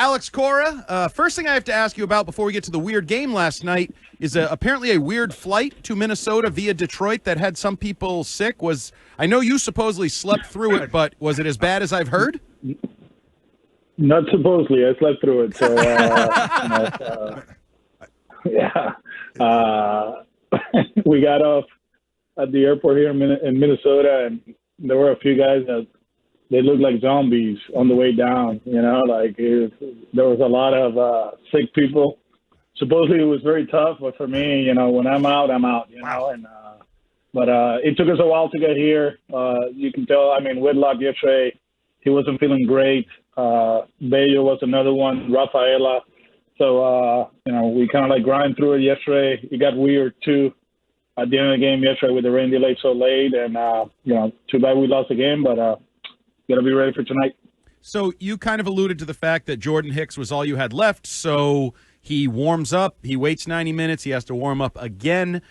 Alex Cora, first thing I have to ask you about before we get to the weird game last night is apparently a weird flight to Minnesota via Detroit that had some people sick. I know you supposedly slept through it, but was it as bad as I've heard? Not supposedly. I slept through it. So, we got off at the airport here in Minnesota, and there were a few guys that they looked like zombies on the way down. There was a lot of sick people. Supposedly it was very tough, but for me, when I'm out, I'm out. But it took us a while to get here. You can tell. Whitlock yesterday, he wasn't feeling great. Bello was another one. Rafaela. So we kind of grind through it yesterday. It got weird too at the end of the game yesterday with the rain delay so late, and too bad we lost the game, but got to be ready for tonight. So you kind of alluded to the fact that Jordan Hicks was all you had left, so he warms up, he waits 90 minutes, he has to warm up again.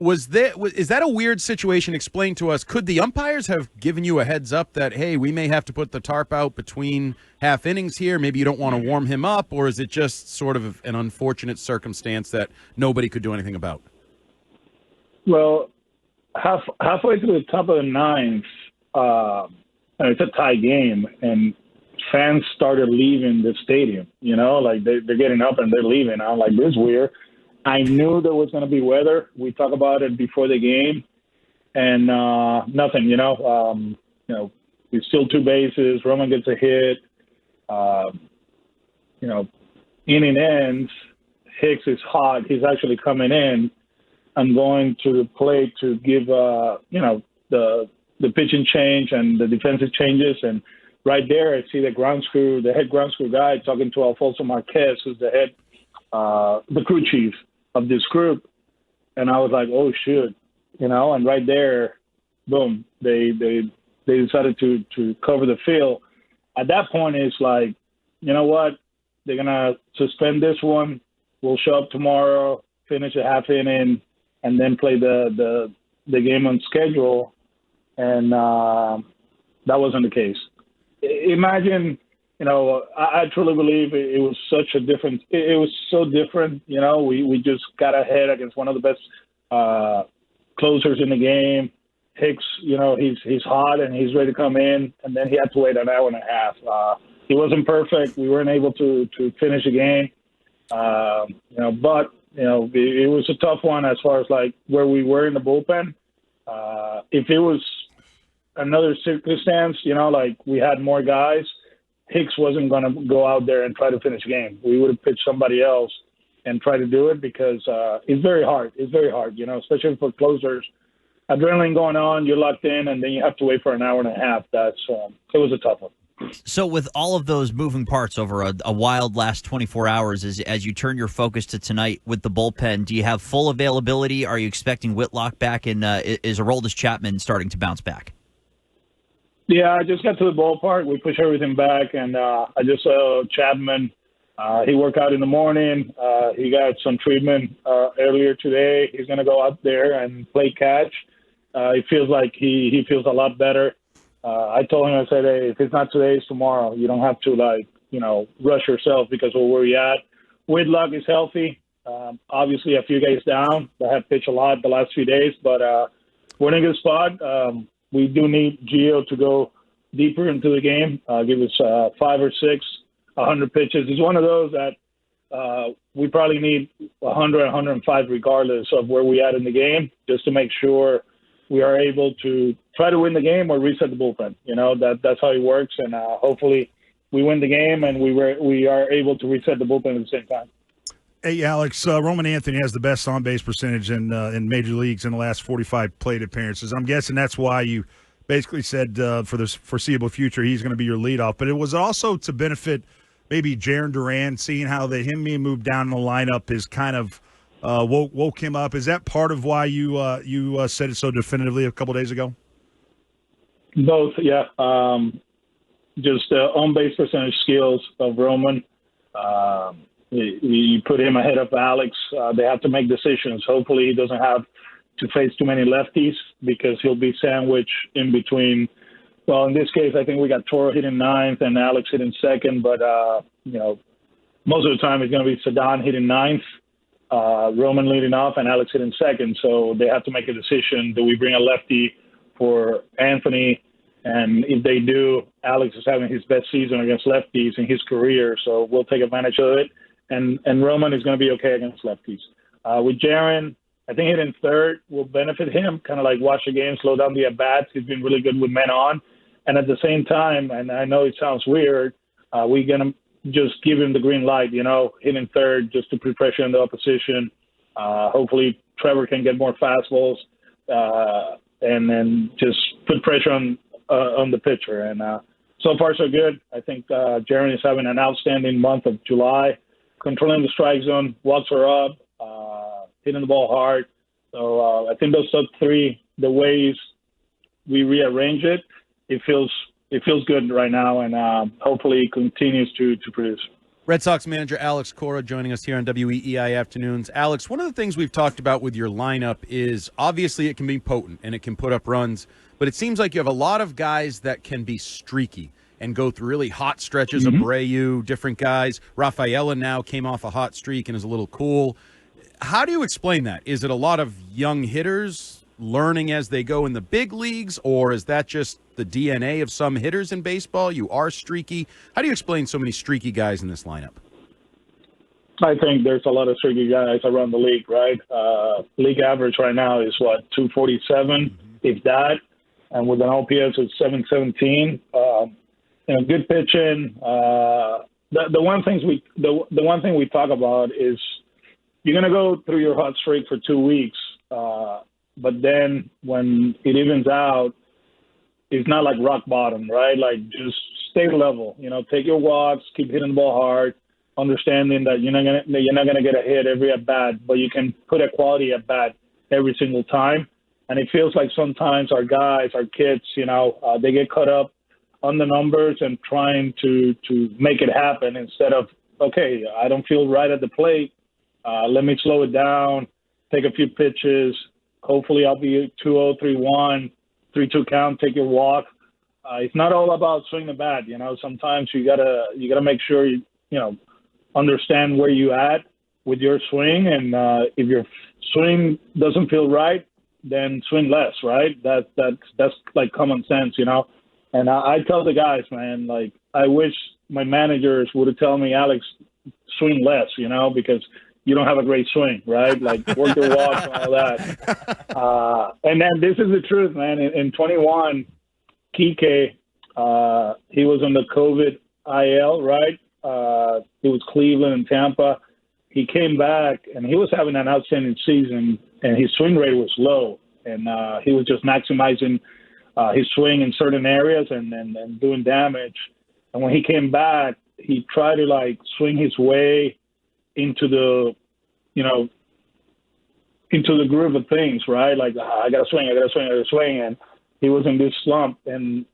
Is that a weird situation? Explain to us. Could the umpires have given you a heads up that, hey, we may have to put the tarp out between half innings here, maybe you don't want to warm him up, or is it just sort of an unfortunate circumstance that nobody could do anything about? Well, halfway through the top of the ninth, it's a tie game, and fans started leaving the stadium. They're getting up and they're leaving. I'm like, this is weird. I knew there was going to be weather. We talked about it before the game, and nothing. We steal two bases. Roman gets a hit. Inning ends. Hicks is hot. He's actually coming in. I'm going to the plate to give the pitching change and the defensive changes, and right there I see the head ground screw guy talking to Alfonso Marquez, who's the crew chief of this group, and I was like, oh shoot, and right there, boom, they decided to cover the field. At that point, it's like, you know what, they're gonna suspend this one. We'll show up tomorrow, finish a half inning, and then play the game on schedule. And that wasn't the case. Imagine, I truly believe it was such a different. It was so different. We just got ahead against one of the best closers in the game. Hicks, he's hot and he's ready to come in, and then he had to wait an hour and a half. He wasn't perfect. We weren't able to finish the game. But it was a tough one as far as where we were in the bullpen. If it was another circumstance, we had more guys, Hicks wasn't going to go out there and try to finish the game. We would have pitched somebody else and try to do it because it's very hard. It's very hard, especially for closers. Adrenaline going on, you're locked in, and then you have to wait for an hour and a half. It was a tough one. So with all of those moving parts over a wild last 24 hours, as you turn your focus to tonight with the bullpen, do you have full availability? Are you expecting Whitlock back? And is Aroldis Chapman starting to bounce back? Yeah, I just got to the ballpark. We pushed everything back, and I just saw Chapman. He worked out in the morning. He got some treatment earlier today. He's going to go out there and play catch. It feels like he feels a lot better. I told him, I said, hey, if it's not today, it's tomorrow. You don't have to, rush yourself because of where you're at. Whitlock is healthy. Obviously, a few guys down that have pitched a lot the last few days, but we're in a good spot. We do need Gio to go deeper into the game, give us 5 or 6, 100 pitches. It's one of those that we probably need 100, 105 regardless of where we at in the game, just to make sure we are able to try to win the game or reset the bullpen. That's how it works, and hopefully we win the game and we are able to reset the bullpen at the same time. Hey, Alex, Roman Anthony has the best on-base percentage in major leagues in the last 45 plate appearances. I'm guessing that's why you basically said for the foreseeable future he's going to be your leadoff. But it was also to benefit maybe Jarren Duran, seeing how him being moved down in the lineup is kind of woke him up. Is that part of why you said it so definitively a couple days ago? Both, yeah. Just the on-base percentage skills of Roman. You put him ahead of Alex. They have to make decisions. Hopefully he doesn't have to face too many lefties because he'll be sandwiched in between Well, in this case, I think we got Toro hitting ninth and Alex hitting second, but, most of the time it's going to be Sedan hitting ninth, Roman leading off, and Alex hitting second. So they have to make a decision. Do we bring a lefty for Anthony? And if they do, Alex is having his best season against lefties in his career, so we'll take advantage of it. And Roman is going to be okay against lefties. With Jaron, I think hitting third will benefit him, kind of like watch the game, slow down the at-bats. He's been really good with men on. And at the same time, and I know it sounds weird, we're going to just give him the green light, hitting third just to put pressure on the opposition. Hopefully Trevor can get more fastballs and then just put pressure on the pitcher. And so far, so good. I think Jaron is having an outstanding month of July, controlling the strike zone, walks are up, hitting the ball hard. So I think those are three, the ways we rearrange it, it feels good right now, and hopefully it continues to produce. Red Sox manager Alex Cora joining us here on WEEI Afternoons. Alex, one of the things we've talked about with your lineup is obviously it can be potent and it can put up runs, but it seems like you have a lot of guys that can be streaky and go through really hot stretches. Abreu, different guys. Rafaela now came off a hot streak and is a little cool. How do you explain that? Is it a lot of young hitters learning as they go in the big leagues, or is that just the DNA of some hitters in baseball? You are streaky. How do you explain so many streaky guys in this lineup? I think there's a lot of streaky guys around the league, right? League average right now is, 247, if that, and with an OPS of 717. Good pitching. The one thing we talk about is you're going to go through your hot streak for 2 weeks, but then when it evens out, it's not like rock bottom, right? Like just stay level. Take your walks, keep hitting the ball hard, understanding that you're not gonna get a hit every at bat, but you can put a quality at bat every single time. And it feels like sometimes our guys, our kids, they get caught up on the numbers and trying to make it happen instead of, okay, I don't feel right at the plate. Let me slow it down, take a few pitches. Hopefully I'll be 2-0, 3-1, 3-2 count, take your walk. It's not all about swing the bat. Sometimes you gotta make sure you understand where you at with your swing. And if your swing doesn't feel right, then swing less, right? That's like common sense, And I tell the guys, man, like I wish my managers would have told me, Alex, swing less, because you don't have a great swing, right? Like work your walks and all that. And then this is the truth, man. In 21, Kike, he was on the COVID IL, right? It was Cleveland and Tampa. He came back and he was having an outstanding season, and his swing rate was low, and he was just maximizing his swing in certain areas and doing damage. And when he came back, he tried to like swing his way into the groove of things, right? Like, I got to swing. And he was in this slump. And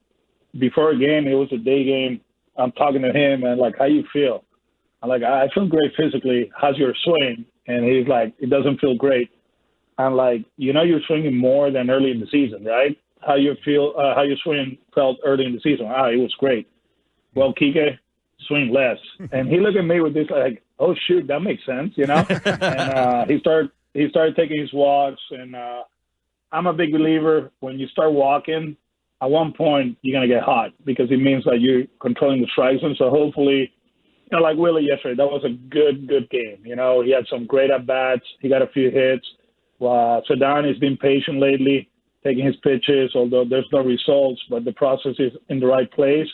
before a game, it was a day game. I'm talking to him and like, how you feel? I'm like, I feel great physically. How's your swing? And he's like, it doesn't feel great. I'm like, you're swinging more than early in the season, right? How you feel, how your swing felt early in the season? It was great. Well, Kike, swing less. And he looked at me with this like, oh shoot, that makes sense, And he started taking his walks, and I'm a big believer when you start walking, at one point you're gonna get hot because it means that you're controlling the strike zone. So hopefully, like Willie yesterday, that was a good game. He had some great at bats. He got a few hits. Sedan has been patient lately, taking his pitches, although there's no results, but the process is in the right place.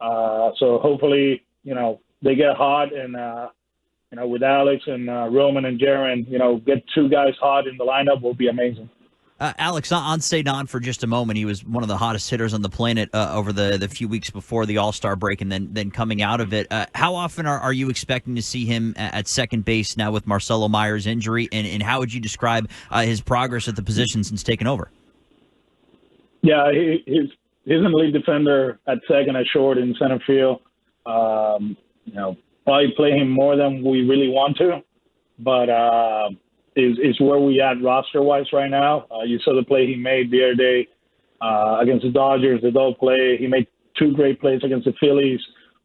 So hopefully, they get hot, and with Alex and Roman and Jaron, get two guys hot in the lineup will be amazing. Alex, on Sedan for just a moment. He was one of the hottest hitters on the planet over the few weeks before the All-Star break, and then coming out of it. How often are you expecting to see him at second base now with Marcelo Meyer's injury, and how would you describe his progress at the position since taking over? Yeah, he's an elite defender at second, at short, in center field. Probably play him more than we really want to, but is where we at roster-wise right now. You saw the play he made the other day against the Dodgers. They don't play. He made 2 great plays against the Phillies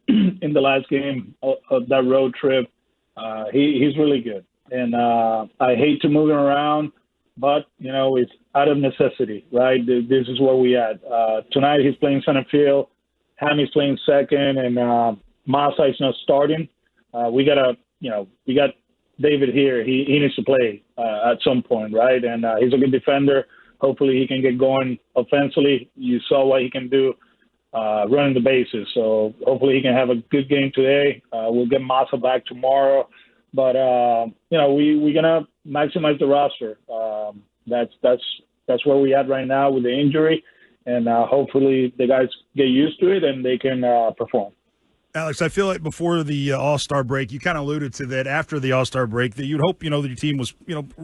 in the last game of that road trip. He's really good. And I hate to move him around, but, it's out of necessity, right? This is where we at. Tonight he's playing center field. Hammy's playing second, and Masa is not starting. We got David here. He needs to play at some point, right? And he's a good defender. Hopefully he can get going offensively. You saw what he can do running the bases. So hopefully he can have a good game today. We'll get Masa back tomorrow. But, we're going to maximize the roster. That's where we at right now with the injury. And hopefully the guys get used to it and they can perform. Alex, I feel like before the All-Star break, you kind of alluded to that after the All-Star break, that you'd hope, that your team was,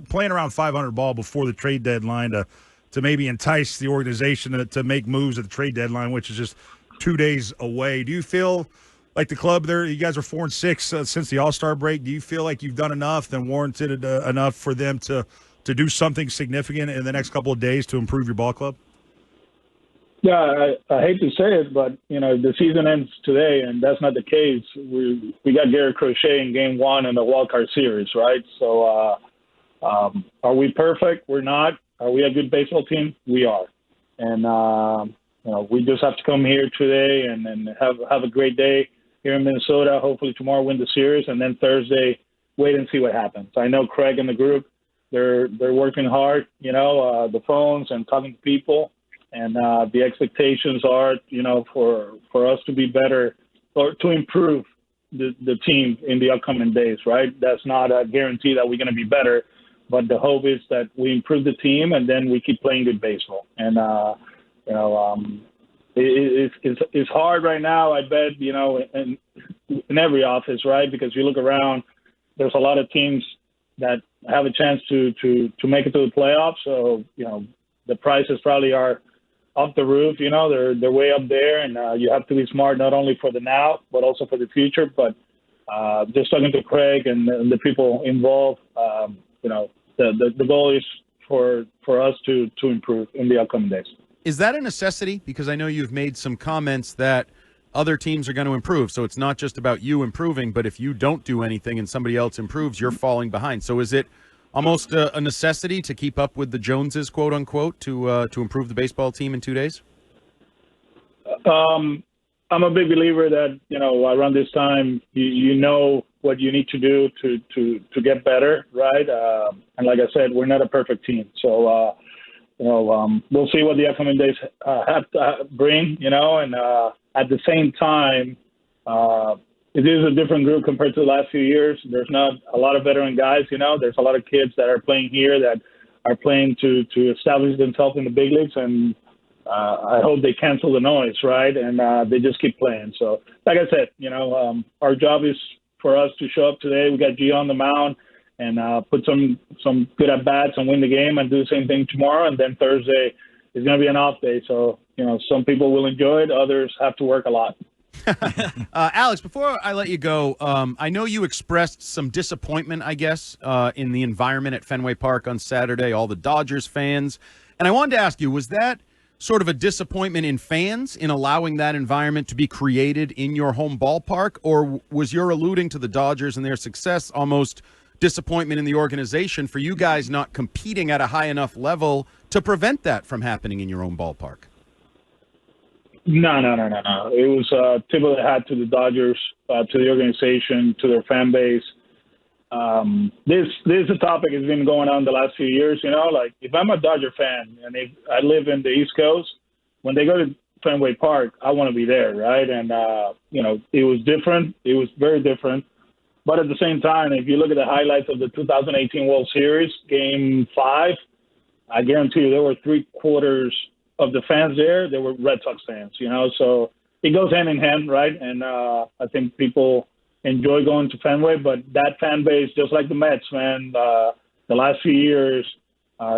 playing around 500 ball before the trade deadline to maybe entice the organization to make moves at the trade deadline, which is just 2 days away. Do you feel like the club there, you guys are 4-6 since the All-Star break. Do you feel like you've done enough and warranted enough for them to do something significant in the next couple of days to improve your ball club? Yeah, I hate to say it, but, the season ends today, and that's not the case. We got Garrett Crochet in Game 1 in the Wild Card Series, right? So are we perfect? We're not. Are we a good baseball team? We are. And, we just have to come here today and have a great day here in Minnesota. Hopefully tomorrow win the series, and then Thursday wait and see what happens. I know Craig and the group, they're working hard, the phones and talking to people. And the expectations are, for us to be better or to improve the team in the upcoming days, right? That's not a guarantee that we're going to be better, but the hope is that we improve the team and then we keep playing good baseball. And, it's hard right now, I bet, in every office, right? Because you look around, there's a lot of teams that have a chance to make it to the playoffs. So, the prices probably are off the roof, they're way up there, and you have to be smart not only for the now, but also for the future. But just talking to Craig and the people involved, the goal is for us to improve in the upcoming days. Is that a necessity? Because I know you've made some comments that other teams are going to improve. So it's not just about you improving, but if you don't do anything and somebody else improves, you're falling behind. So is it almost a necessity to keep up with the Joneses, quote unquote, to improve the baseball team in 2 days? I'm a big believer that, around this time, you know what you need to do to get better, right? And like I said, we're not a perfect team. So, we'll see what the upcoming days have to bring, and at the same time, it is a different group compared to the last few years. There's not a lot of veteran guys, There's a lot of kids that are playing here that are playing to establish themselves in the big leagues, and I hope they cancel the noise, right? And they just keep playing. So, like I said, our job is for us to show up today. We got Gio on the mound and put some good at-bats and win the game and do the same thing tomorrow. And then Thursday is going to be an off day. So, some people will enjoy it. Others have to work a lot. Alex, before I let you go, I know you expressed some disappointment, I guess, in the environment at Fenway Park on Saturday, all the Dodgers fans. And I wanted to ask you, was that sort of a disappointment in fans in allowing that environment to be created in your home ballpark? Or was your alluding to the Dodgers and their success almost disappointment in the organization for you guys not competing at a high enough level to prevent that from happening in your own ballpark? No. It was tip of the hat to the Dodgers, to the organization, to their fan base. This is a topic that's been going on the last few years. Like if I'm a Dodger fan and if I live in the East Coast, when they go to Fenway Park, I want to be there, right? And it was different. It was very different. But at the same time, if you look at the highlights of the 2018 World Series, Game 5, I guarantee you there were 3/4 of the fans there, they were Red Sox fans, so it goes hand in hand, right? And I think people enjoy going to Fenway, but that fan base, just like the Mets, man, the last few years,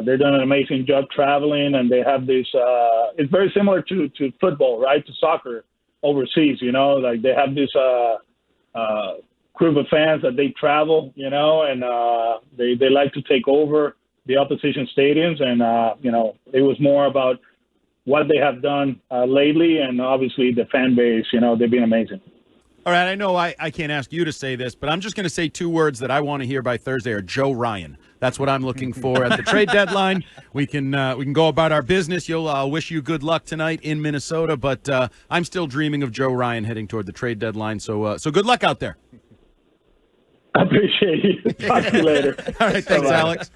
they've done an amazing job traveling, and they have this, it's very similar to football, right? To soccer overseas, like they have this group of fans that they travel, and they like to take over the opposition stadiums. And, it was more about what they have done lately, and obviously the fan base. They've been amazing. All right, I know I can't ask you to say this, but I'm just going to say two words that I want to hear by Thursday are Joe Ryan. That's what I'm looking for at the trade deadline. We can go about our business. I'll wish you good luck tonight in Minnesota, but I'm still dreaming of Joe Ryan heading toward the trade deadline. So good luck out there. I appreciate you. Talk to you later. All right, thanks, Bye-bye. Alex.